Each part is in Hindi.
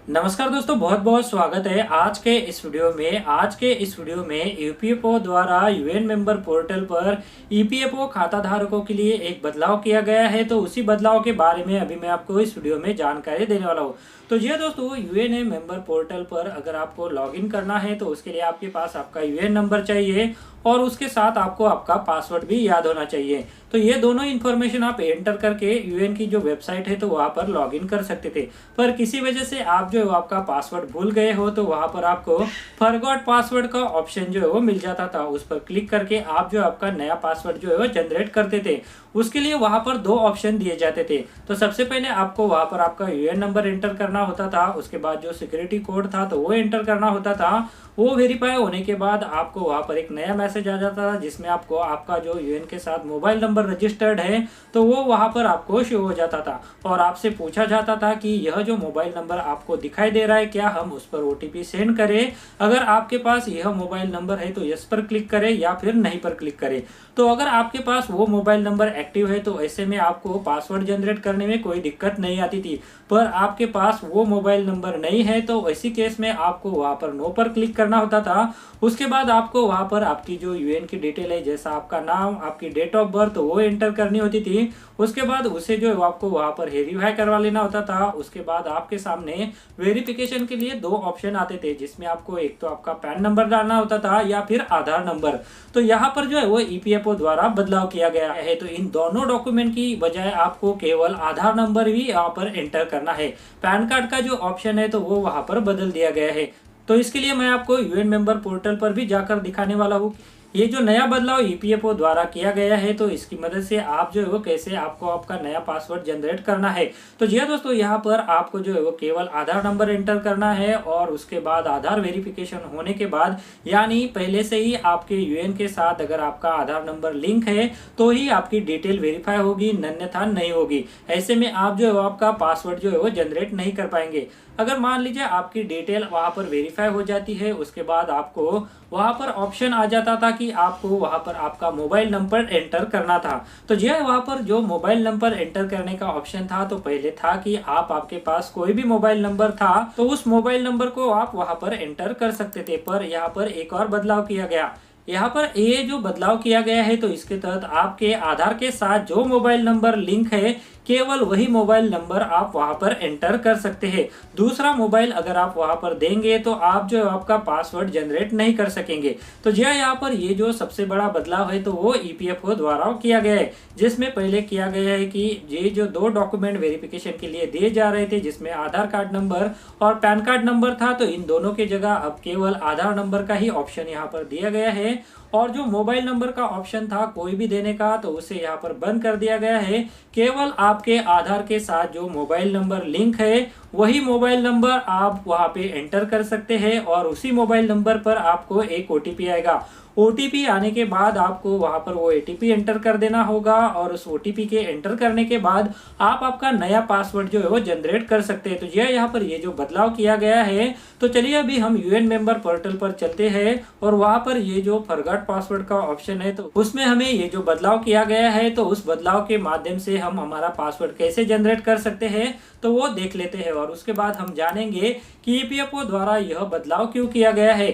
नमस्कार दोस्तों, बहुत बहुत स्वागत है आज के इस वीडियो में ईपीएफओ द्वारा यूएन मेंबर पोर्टल पर ईपीएफओ खाता धारकों के लिए एक बदलाव किया गया है। तो उसी बदलाव के बारे में अभी मैं आपको इस वीडियो में जानकारी देने वाला हूँ। तो जी दोस्तों, यूएन मेंबर पोर्टल पर अगर आपको लॉगिन करना है तो उसके लिए आपके पास आपका यूएन नंबर चाहिए और उसके साथ आपको आपका पासवर्ड भी याद होना चाहिए। तो ये दोनों इन्फॉर्मेशन आप एंटर करके यूएन की जो वेबसाइट है तो वहां पर लॉगिन कर सकते थे। पर किसी वजह से आप जो है आपका पासवर्ड भूल गए हो तो वहां पर आपको फॉरगॉट पासवर्ड का ऑप्शन जो है वो मिल जाता था। उस पर क्लिक करके आप जो आपका नया पासवर्ड जो है वो जनरेट करते थे। उसके लिए वहां पर दो ऑप्शन दिए जाते थे। तो सबसे पहले आपको वहां पर आपका यूएन नंबर एंटर करना होता था, उसके बाद जो सिक्योरिटी कोड था तो वो एंटर करना होता था। वो वेरीफाई होने के बाद आपको वहां पर एक नया मैसेज आ जाता था जिसमें आपको आपका जो यूएन के साथ मोबाइल नंबर रजिस्टर्ड है तो वो वहां पर आपको शो हो जाता था और आपसे पूछा जाता था कि यह जो मोबाइल नंबर आपको दिखाई दे रहा है क्या हम उस पर ओटीपी सेंड करें। अगर आपके पास यह मोबाइल नंबर है तो यस पर क्लिक करें या फिर नहीं पर क्लिक करें। तो अगर आपके पास वो मोबाइल नंबर एक्टिव है तो ऐसे में आपको पासवर्ड जनरेट करने में कोई दिक्कत नहीं आती थी। पर आपके पास वो मोबाइल नंबर नहीं है तो ऐसी केस में आपको वहां पर नो पर क्लिक करना होता था। उसके बाद आपको वहां पर आपकी जो यूएन की डिटेल है, जैसा आपका नाम, आपकी डेट ऑफ बर्थ, वो एंटर करनी होती थी। उसके बाद उसे जो है आपको वहां पर वेरीफाई करवा लेना होता था। उसके बाद आपके सामने वेरिफिकेशन के लिए दो ऑप्शन आते थे जिसमें आपको एक तो आपका पैन नंबर डालना होता था या फिर आधार नंबर। तो यहाँ पर जो है वो ईपीएफओ द्वारा बदलाव किया गया है। तो इन दोनों डॉक्यूमेंट की बजाय आपको केवल आधार नंबर ही यहाँ पर एंटर करना है। पैन कार्ड का जो ऑप्शन है तो वो वहां पर बदल दिया गया है। तो इसके लिए मैं आपको यूएन मेंबर पोर्टल पर भी जाकर दिखाने वाला हूँ। ये जो नया बदलाव ईपीएफओ द्वारा किया गया है तो इसकी मदद से आप जो है वो कैसे आपको आपका नया पासवर्ड जनरेट करना है। तो जी हाँ दोस्तों, यहाँ पर आपको जो है वो केवल आधार नंबर एंटर करना है और उसके बाद आधार वेरिफिकेशन होने के बाद, यानी पहले से ही आपके यूएन के साथ अगर आपका आधार नंबर लिंक है तो ही आपकी डिटेल वेरीफाई होगी, अन्यथा नहीं होगी। ऐसे में आप जो है आपका पासवर्ड जो है वो जनरेट नहीं कर पाएंगे। अगर मान लीजिए आपकी डिटेल वहां पर वेरीफाई हो जाती है, उसके बाद आपको वहां पर ऑप्शन आ जाता था कि आपको वहां पर आपका मोबाइल नंबर एंटर करना था। तो जी वहां पर जो मोबाइल नंबर एंटर करने का ऑप्शन था तो पहले था कि आपके पास कोई भी मोबाइल नंबर था तो उस मोबाइल नंबर को आप वहां पर एंटर कर सकते थे। पर यहाँ पर एक और बदलाव किया गया। यहाँ पर ये जो बदलाव किया गया है तो इसके तहत आपके आधार के साथ जो मोबाइल नंबर लिंक है केवल वही मोबाइल नंबर आप वहां पर एंटर कर सकते हैं। दूसरा मोबाइल अगर आप वहां पर देंगे तो आप जो आपका पासवर्ड जनरेट नहीं कर सकेंगे। तो जी यहाँ पर ये जो सबसे बड़ा बदलाव है तो वो ईपीएफओ द्वारा किया गया है, जिसमें पहले किया गया है कि ये जो दो डॉक्यूमेंट वेरिफिकेशन के लिए दिए जा रहे थे जिसमें आधार कार्ड नंबर और पैन कार्ड नंबर था, तो इन दोनों की जगह अब केवल आधार नंबर का ही ऑप्शन यहाँ पर दिया गया है। और जो मोबाइल नंबर का ऑप्शन था कोई भी देने का तो उसे यहाँ पर बंद कर दिया गया है। केवल आपके आधार के साथ जो मोबाइल नंबर लिंक है वही मोबाइल नंबर आप वहां पे एंटर कर सकते हैं और उसी मोबाइल नंबर पर आपको एक ओटीपी आएगा। ओटीपी आने के बाद आपको वहां पर वो ओटीपी एंटर कर देना होगा और उस ओटीपी के एंटर करने के बाद आप आपका नया पासवर्ड जो है वो जनरेट कर सकते हैं। तो यह यहाँ पर ये जो बदलाव किया गया है, तो चलिए अभी हम यूएन मेंबर पोर्टल पर चलते हैं और वहां पर ये जो फॉरगॉट पासवर्ड का ऑप्शन है तो उसमें हमें ये जो बदलाव किया गया है तो उस बदलाव के माध्यम से हम हमारा पासवर्ड कैसे जनरेट कर सकते हैं तो वो देख लेते हैं और उसके बाद हम जानेंगे कि ईपीएफओ द्वारा यह बदलाव क्यों किया गया है।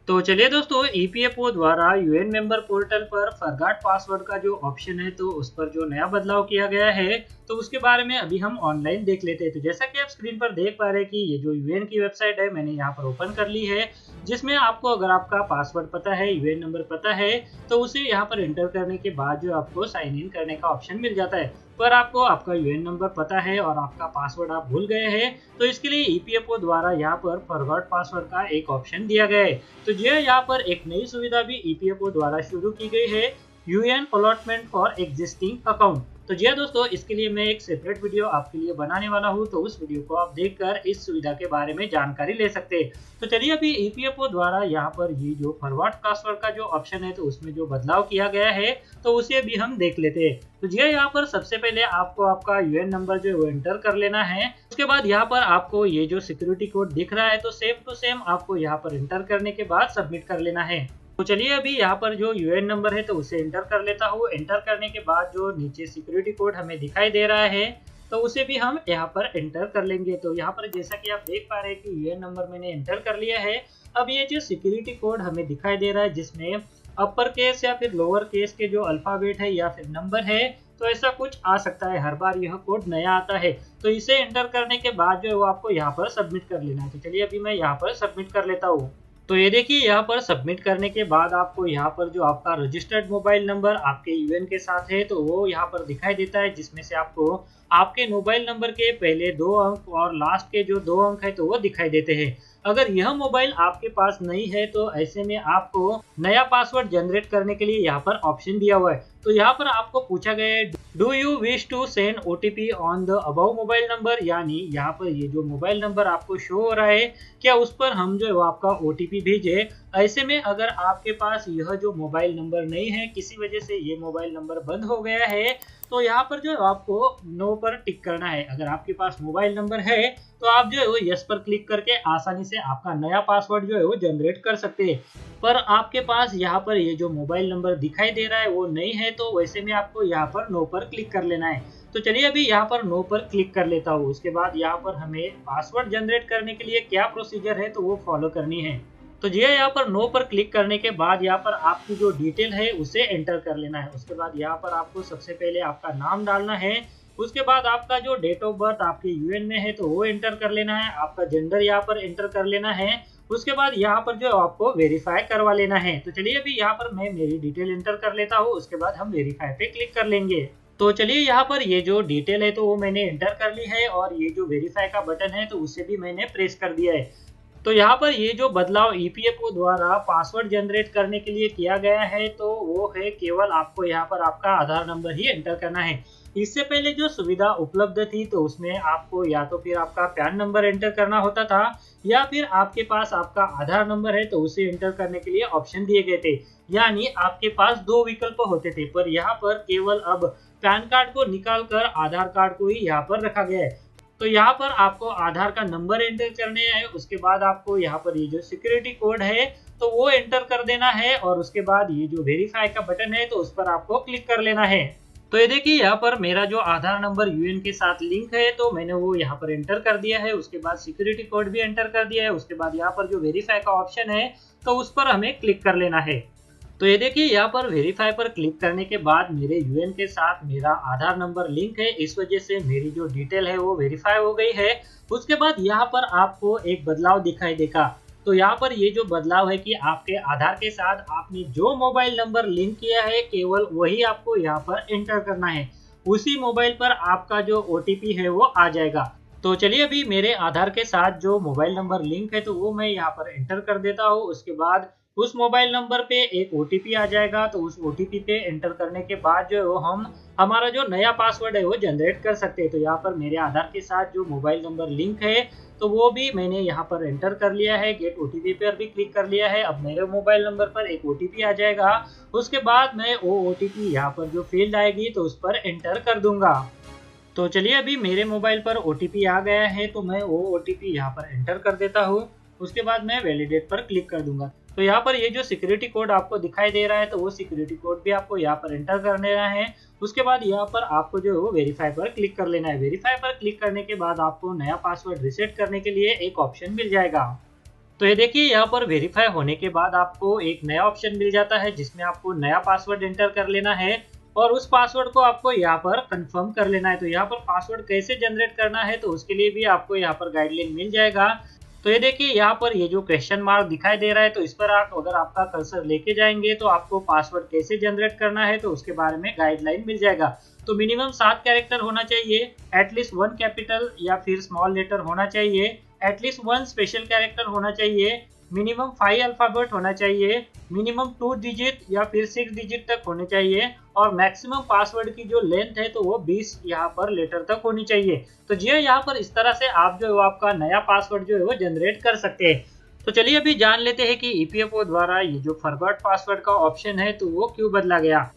तो चलिए दोस्तों, ईपीएफओ द्वारा यूएन मेंबर पोर्टल पर फॉरगॉट पासवर्ड का जो ऑप्शन है तो उस पर जो नया बदलाव किया गया है तो उसके बारे में अभी हम ऑनलाइन देख लेते हैं। तो जैसा कि आप स्क्रीन पर देख पा रहे हैं कि ये जो यूएन की वेबसाइट है मैंने यहाँ पर ओपन कर ली है, जिसमें आपको अगर आपका पासवर्ड पता है, यूएन नंबर पता है तो उसे यहाँ पर एंटर करने के बाद जो आपको साइन इन करने का ऑप्शन मिल जाता है। पर आपको आपका यूएन नंबर पता है और आपका पासवर्ड आप भूल गए हैं तो इसके लिए ईपीएफओ द्वारा यहाँ पर फॉरगॉट पासवर्ड का एक ऑप्शन दिया गया है। तो जी यहाँ पर एक नई सुविधा भी ईपीएफओ द्वारा शुरू की गई है, UN allotment for existing account. तो जी दोस्तों, इसके लिए मैं एक सेपरेट वीडियो आपके लिए बनाने वाला हूं, तो उस वीडियो को आप देखकर इस सुविधा के बारे में जानकारी ले सकते हैं। तो चलिए अभी ईपीएफओ द्वारा यहाँ पर ये जो फॉरगॉट पासवर्ड का जो ऑप्शन है तो उसमें जो बदलाव किया गया है तो उसे भी हम देख लेते हैं। तो जी यहाँ पर सबसे पहले आपको आपका यूएन नंबर जो है वो एंटर कर लेना है। उसके बाद यहाँ पर आपको ये जो सिक्योरिटी कोड दिख रहा है तो सेम टू सेम आपको यहाँ पर एंटर करने के बाद सबमिट कर लेना है। तो चलिए अभी यहाँ पर जो यूएन नंबर है तो उसे एंटर कर लेता हूँ। एंटर करने के बाद जो नीचे सिक्योरिटी कोड हमें दिखाई दे रहा है तो उसे भी हम यहाँ पर एंटर कर लेंगे। तो यहाँ पर जैसा कि आप देख पा रहे हैं कि यूएन नंबर मैंने एंटर कर लिया है। अब ये जो सिक्योरिटी कोड हमें दिखाई दे रहा है जिसमें अपर केस या फिर लोअर केस के जो अल्फाबेट है या फिर नंबर है, तो ऐसा कुछ आ सकता है, हर बार यह कोड नया आता है। तो इसे एंटर करने के बाद जो है वो आपको यहाँ पर सबमिट कर लेना है। तो चलिए अभी मैं यहाँ पर सबमिट कर लेता हूँ। तो ये देखिए यहाँ पर सबमिट करने के बाद आपको यहाँ पर जो आपका रजिस्टर्ड मोबाइल नंबर आपके यूएन के साथ है तो वो यहाँ पर दिखाई देता है, जिसमें से आपको आपके मोबाइल नंबर के पहले 2 अंक और लास्ट के जो 2 अंक है तो वो दिखाई देते हैं। अगर यह मोबाइल आपके पास नहीं है तो ऐसे में आपको नया पासवर्ड जनरेट करने के लिए यहाँ पर ऑप्शन दिया हुआ है। तो यहाँ पर आपको पूछा गया है do you wish to send OTP on the above mobile number, यानी यहाँ पर ये जो मोबाइल नंबर आपको शो हो रहा है क्या उस पर हम जो है वो आपका ओटीपी भेजे। ऐसे में अगर आपके पास यह जो मोबाइल नंबर नहीं है, किसी वजह से ये मोबाइल नंबर बंद हो गया है, तो यहाँ पर जो है आपको नो पर टिक करना है। अगर आपके पास मोबाइल नंबर है तो आप जो है वो यस पर क्लिक करके आसानी से आपका नया पासवर्ड जो है वो जनरेट कर सकते हैं। पर आपके पास यहाँ पर ये जो मोबाइल नंबर दिखाई दे रहा है वो नहीं है, तो वैसे में आपको यहाँ पर नो पर क्लिक कर लेना है। तो चलिए अभी यहाँ पर नो पर क्लिक कर लेता हूँ। उसके बाद यहाँ पर हमें पासवर्ड जनरेट करने के लिए क्या प्रोसीजर है तो वो फॉलो करनी है। तो जी यहाँ पर नो पर क्लिक करने के बाद यहाँ पर आपकी जो डिटेल है उसे एंटर कर लेना है। उसके बाद यहाँ पर आपको सबसे पहले आपका नाम डालना है। उसके बाद आपका जो डेट ऑफ बर्थ आपके यूएन में है तो वो एंटर कर लेना है। आपका जेंडर यहाँ पर एंटर कर लेना है। उसके बाद यहाँ पर जो आपको वेरीफाई करवा लेना है। तो चलिए अभी यहाँ पर मैं मेरी डिटेल एंटर कर लेता हूँ। उसके बाद हम वेरीफाई पे क्लिक कर लेंगे। तो चलिए यहाँ पर ये जो डिटेल है तो वो मैंने एंटर कर ली है और ये जो वेरीफाई का बटन है तो उसे भी मैंने प्रेस कर दिया है। तो यहाँ पर ये जो बदलाव ईपीएफओ द्वारा पासवर्ड जनरेट करने के लिए किया गया है तो वो है केवल आपको यहाँ पर आपका आधार नंबर ही एंटर करना है। इससे पहले जो सुविधा उपलब्ध थी तो उसमें आपको या तो फिर आपका पैन नंबर एंटर करना होता था या फिर आपके पास आपका आधार नंबर है तो उसे एंटर करने के लिए ऑप्शन दिए गए थे, यानी आपके पास 2 विकल्प होते थे। पर यहाँ पर केवल अब पैन कार्ड को निकाल कर आधार कार्ड को ही यहाँ पर रखा गया है। तो यहाँ पर आपको आधार का नंबर एंटर करने हैं। उसके बाद आपको यहाँ पर ये जो सिक्योरिटी कोड है तो वो एंटर कर देना है और उसके बाद ये जो वेरीफाई का बटन है तो उस पर आपको क्लिक कर लेना है। तो ये देखिए यहाँ पर मेरा जो आधार नंबर यूएन के साथ लिंक है तो मैंने वो यहाँ पर एंटर कर दिया है। उसके बाद सिक्योरिटी कोड भी एंटर कर दिया है। उसके बाद यहाँ पर जो वेरीफाई का ऑप्शन है तो उस पर हमें क्लिक कर लेना है। तो ये देखिए यहाँ पर वेरीफाई पर क्लिक करने के बाद मेरे यूएन के साथ मेरा आधार नंबर लिंक है, इस वजह से मेरी जो डिटेल है वो वेरीफाई हो गई है। उसके बाद यहाँ पर आपको एक बदलाव दिखाई देगा। तो यहाँ पर ये जो बदलाव है कि आपके आधार के साथ आपने जो मोबाइल नंबर लिंक किया है केवल वही आपको यहाँ पर एंटर करना है। उसी मोबाइल पर आपका जो ओटीपी है वो आ जाएगा। तो चलिए अभी मेरे आधार के साथ जो मोबाइल नंबर लिंक है तो वो मैं यहाँ पर एंटर कर देता हूँ। उसके बाद उस मोबाइल नंबर पे एक ओटीपी आ जाएगा। तो उस ओटीपी पे एंटर करने के बाद जो है वो हम हमारा जो नया पासवर्ड है वो जनरेट कर सकते हैं। तो यहाँ पर मेरे आधार के साथ जो मोबाइल नंबर लिंक है तो वो भी मैंने यहाँ पर एंटर कर लिया है। गेट ओटीपी पर भी क्लिक कर लिया है। अब मेरे मोबाइल नंबर पर एक ओटीपी आ जाएगा। उसके बाद मैं वो ओटीपी यहाँ पर जो फील्ड आएगी तो उस पर एंटर कर दूंगा। तो चलिए अभी मेरे मोबाइल पर ओटीपी आ गया है तो मैं वो ओटीपी यहाँ पर एंटर कर देता हूँ। उसके बाद मैं वैलिडेट पर क्लिक कर दूंगा। तो यहाँ पर ये जो सिक्योरिटी कोड आपको दिखाई दे रहा है तो वो सिक्योरिटी कोड भी आपको यहाँ पर एंटर कर लेना है। उसके बाद यहाँ पर आपको जो है वो वेरीफाई पर क्लिक कर लेना है। वेरीफाई पर क्लिक करने के बाद आपको नया पासवर्ड रिसेट करने के लिए एक ऑप्शन मिल जाएगा। तो ये देखिए यहाँ पर वेरीफाई होने के बाद आपको एक नया ऑप्शन मिल जाता है जिसमें आपको नया पासवर्ड एंटर कर लेना है और उस पासवर्ड को आपको यहाँ पर कंफर्म कर लेना है। तो यहाँ पर पासवर्ड कैसे जनरेट करना है तो उसके लिए भी आपको यहाँ पर गाइडलाइन मिल जाएगा। तो ये देखिए यहाँ पर ये जो क्वेश्चन मार्क दिखाई दे रहा है तो इस पर आप अगर आपका कर्सर लेके जाएंगे तो आपको पासवर्ड कैसे जनरेट करना है तो उसके बारे में गाइडलाइन मिल जाएगा। तो मिनिमम 7 कैरेक्टर होना चाहिए, एटलीस्ट 1 कैपिटल या फिर स्मॉल लेटर होना चाहिए, एटलीस्ट 1 स्पेशल कैरेक्टर होना चाहिए, मिनिमम 5 अल्फाबेट होना चाहिए, मिनिमम 2 डिजिट या फिर 6 डिजिट तक होने चाहिए और मैक्सिमम पासवर्ड की जो लेंथ है तो वो 20 यहाँ पर लेटर तक होनी चाहिए। तो जी हाँ, यहाँ पर इस तरह से आप जो है वो आपका नया पासवर्ड जो है वो जनरेट कर सकते हैं। तो चलिए अभी जान लेते हैं कि ईपीएफओ द्वारा ये जो फॉरगॉट पासवर्ड का ऑप्शन है तो वो क्यों बदला गया।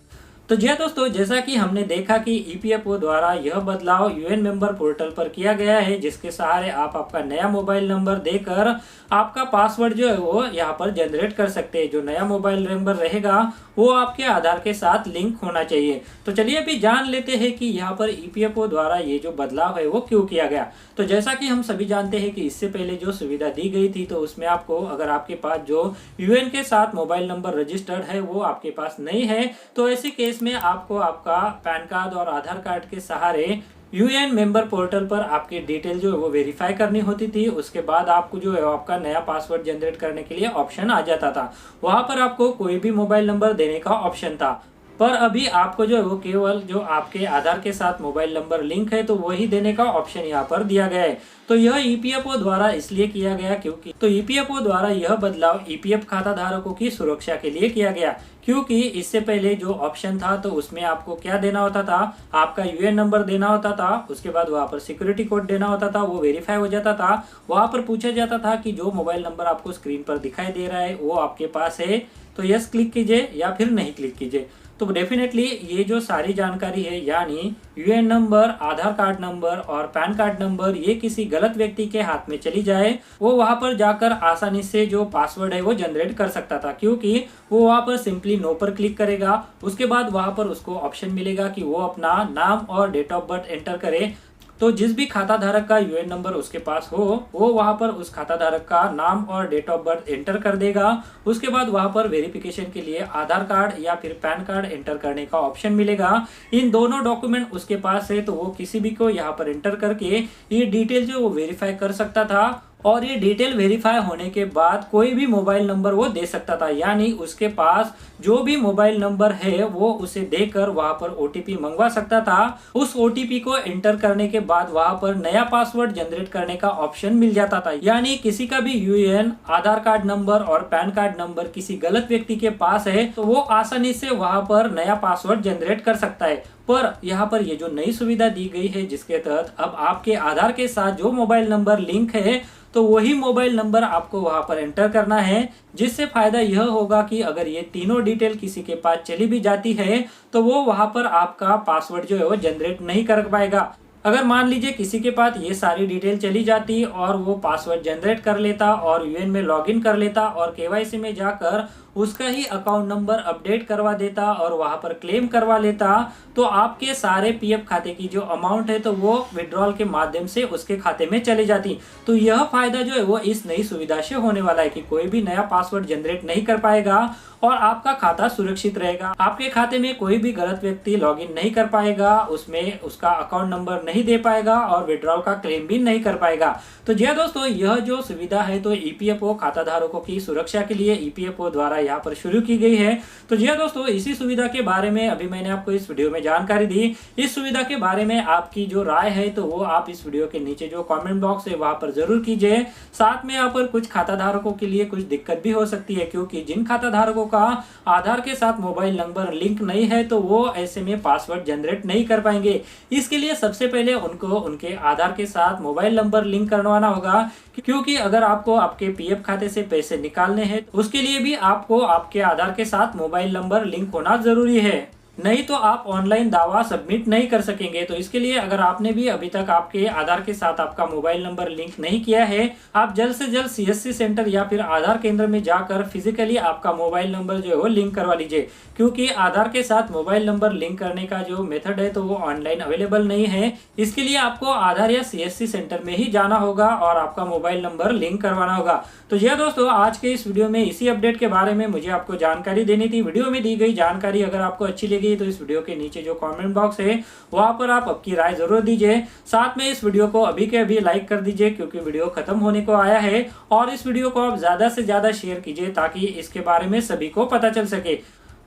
तो जी दोस्तों, जैसा कि हमने देखा कि ईपीएफओ द्वारा यह बदलाव यूएन मेंबर पोर्टल पर किया गया है जिसके सहारे आप आपका नया मोबाइल नंबर देकर आपका पासवर्ड जो है वो यहाँ पर जनरेट कर सकते हैं। जो नया मोबाइल नंबर रहेगा वो आपके आधार के साथ लिंक होना चाहिए। तो चलिए अभी जान लेते हैं कि यहाँ पर ईपीएफओ द्वारा ये जो बदलाव है वो क्यों किया गया। तो जैसा कि हम सभी जानते हैं कि इससे पहले जो सुविधा दी गई थी तो उसमें आपको अगर आपके पास जो यूएन के साथ मोबाइल नंबर रजिस्टर्ड है वो आपके पास नहीं है तो ऐसे केस में आपको आपका पैन कार्ड और आधार कार्ड के सहारे यूएन मेंबर पोर्टल पर आपकी डिटेल जो है वो वेरीफाई करनी होती थी। उसके बाद आपको जो है आपका नया पासवर्ड जनरेट करने के लिए ऑप्शन आ जाता था। वहां पर आपको कोई भी मोबाइल नंबर देने का ऑप्शन था, पर अभी आपको जो है वो केवल जो आपके आधार के साथ मोबाइल नंबर लिंक है तो वही देने का ऑप्शन यहाँ पर दिया गया है। तो यह ईपीएफओ द्वारा इसलिए किया गया क्योंकि ईपीएफओ द्वारा यह बदलाव ईपीएफ खाता धारकों की सुरक्षा के लिए किया गया, क्योंकि इससे पहले जो ऑप्शन था तो उसमें आपको क्या देना होता था, आपका यूएन नंबर देना होता था, उसके बाद वहां पर सिक्योरिटी कोड देना होता था, वो वेरीफाई हो जाता था। वहां पर पूछा जाता था कि जो मोबाइल नंबर आपको स्क्रीन पर दिखाई दे रहा है वो आपके पास है तो यस क्लिक कीजिए या फिर नहीं क्लिक कीजिए। तो डेफिनेटली ये जो सारी जानकारी है यानी यूएन नंबर, आधार कार्ड नंबर और पैन कार्ड नंबर ये किसी गलत व्यक्ति के हाथ में चली जाए वो वहां पर जाकर आसानी से जो पासवर्ड है वो जनरेट कर सकता था, क्योंकि वो वहां पर सिंपली नो पर क्लिक करेगा। उसके बाद वहां पर उसको ऑप्शन मिलेगा कि वो अपना नाम और डेट ऑफ बर्थ एंटर करे। तो जिस भी खाता धारक का यूएन नंबर उसके पास हो वो वहां पर उस खाता धारक का नाम और डेट ऑफ बर्थ एंटर कर देगा। उसके बाद वहां पर वेरिफिकेशन के लिए आधार कार्ड या फिर पैन कार्ड एंटर करने का ऑप्शन मिलेगा। इन दोनों डॉक्यूमेंट उसके पास है तो वो किसी भी को यहाँ पर एंटर करके ये डिटेल जो वो वेरीफाई कर सकता था और ये डिटेल वेरीफाई होने के बाद कोई भी मोबाइल नंबर वो दे सकता था, यानी उसके पास जो भी मोबाइल नंबर है वो उसे देकर वहां पर ओटीपी मंगवा सकता था। उस ओटीपी को एंटर करने के बाद वहां पर नया पासवर्ड जनरेट करने का ऑप्शन मिल जाता था, यानी किसी का भी यूएन, आधार कार्ड नंबर और पैन कार्ड नंबर किसी गलत व्यक्ति के पास है तो वो आसानी से वहां पर नया पासवर्ड जनरेट कर सकता है। पर यहाँ पर ये जो नई सुविधा दी गई है जिसके तहत अब आपके आधार के साथ जो मोबाइल नंबर लिंक है तो वही मोबाइल नंबर आपको वहां पर एंटर करना है, जिससे फायदा यह होगा कि अगर ये तीनों डिटेल किसी के पास चली भी जाती है तो वो वहां पर आपका पासवर्ड जो है वो जनरेट नहीं कर पाएगा। अगर मान लीजिए किसी के पास ये सारी डिटेल चली जाती और वो पासवर्ड जनरेट कर लेता और यूएन में लॉगिन कर लेता और केवाईसी में जाकर उसका ही अकाउंट नंबर अपडेट करवा देता और वहां पर क्लेम करवा लेता तो आपके सारे पीएफ खाते की जो अमाउंट है तो वो विड्रॉल के माध्यम से उसके खाते में चली जाती। तो यह फायदा जो है वो इस नई सुविधा से होने वाला है कि कोई भी नया पासवर्ड जनरेट नहीं कर पाएगा और आपका खाता सुरक्षित रहेगा। आपके खाते में कोई भी गलत व्यक्ति लॉगिन नहीं कर पाएगा, उसमें उसका अकाउंट नंबर नहीं दे पाएगा और विड्रॉल का क्लेम भी नहीं कर पाएगा। तो जी दोस्तों, यह जो सुविधा है तो ईपीएफओ खाता धारकों की सुरक्षा के लिए ईपीएफओ द्वारा यहाँ पर शुरू की गई है। तो जी दोस्तों, इसी सुविधा के बारे में अभी मैंने आपको इस वीडियो में जानकारी दी। इस सुविधा के बारे में आपकी जो राय है तो वो आप इस वीडियो के नीचे जो कमेंट बॉक्स है वहां पर जरूर कीजिए। साथ में यहाँ पर कुछ खाता धारकों के लिए कुछ दिक्कत भी हो सकती है, क्योंकि जिन खाता धारकों का आधार के साथ मोबाइल नंबर लिंक नहीं है तो वो ऐसे में पासवर्ड जनरेट नहीं कर पाएंगे। इसके लिए सबसे पहले उनको उनके आधार के साथ मोबाइल नंबर लिंक करवाना होगा, क्योंकि अगर आपको आपके पीएफ खाते से पैसे निकालने हैं उसके लिए भी आपको आपके आधार के साथ मोबाइल नंबर लिंक होना जरूरी है, नहीं तो आप ऑनलाइन दावा सबमिट नहीं कर सकेंगे। तो इसके लिए अगर आपने भी अभी तक आपके आधार के साथ आपका मोबाइल नंबर लिंक नहीं किया है, आप जल्द से जल्द सीएससी सेंटर या फिर आधार केंद्र में जाकर फिजिकली आपका मोबाइल नंबर जो है वो लिंक करवा लीजिए, क्योंकि आधार के साथ मोबाइल नंबर लिंक करने का जो मेथड है तो वो ऑनलाइन अवेलेबल नहीं है। इसके लिए आपको आधार या सीएससी सेंटर में ही जाना होगा और आपका मोबाइल नंबर लिंक करवाना होगा। तो यह दोस्तों, आज के इस वीडियो में इसी अपडेट के बारे में मुझे आपको जानकारी देनी थी। वीडियो में दी गई जानकारी अगर आपको अच्छी लगी तो इस वीडियो के नीचे जो कमेंट बॉक्स है वहां पर आप आपकी राय जरूर दीजिए। साथ में इस वीडियो को अभी के अभी लाइक कर दीजिए, क्योंकि वीडियो खत्म होने को आया है, और इस वीडियो को आप ज्यादा से ज्यादा शेयर कीजिए ताकि इसके बारे में सभी को पता चल सके।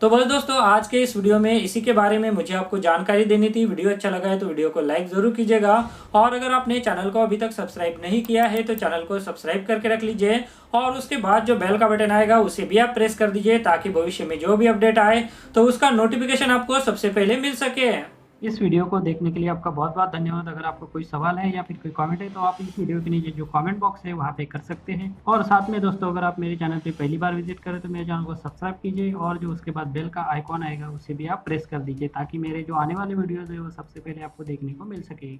तो बस दोस्तों, आज के इस वीडियो में इसी के बारे में मुझे आपको जानकारी देनी थी। वीडियो अच्छा लगा है तो वीडियो को लाइक जरूर कीजिएगा, और अगर आपने चैनल को अभी तक सब्सक्राइब नहीं किया है तो चैनल को सब्सक्राइब करके रख लीजिए, और उसके बाद जो बेल का बटन आएगा उसे भी आप प्रेस कर दीजिए ताकि भविष्य में जो भी अपडेट आए तो उसका नोटिफिकेशन आपको सबसे पहले मिल सके। इस वीडियो को देखने के लिए आपका बहुत बहुत धन्यवाद। अगर आपको कोई सवाल है या फिर कोई कमेंट है तो आप इस वीडियो के नीचे जो कमेंट बॉक्स है वहाँ पे कर सकते हैं। और साथ में दोस्तों, अगर आप मेरे चैनल पे पहली बार विजिट करें तो मेरे चैनल को सब्सक्राइब कीजिए, और जो उसके बाद बेल का आइकॉन आएगा उसे भी आप प्रेस कर दीजिए ताकि मेरे जो आने वाले वीडियोज़ है वो सबसे पहले आपको देखने को मिल सके।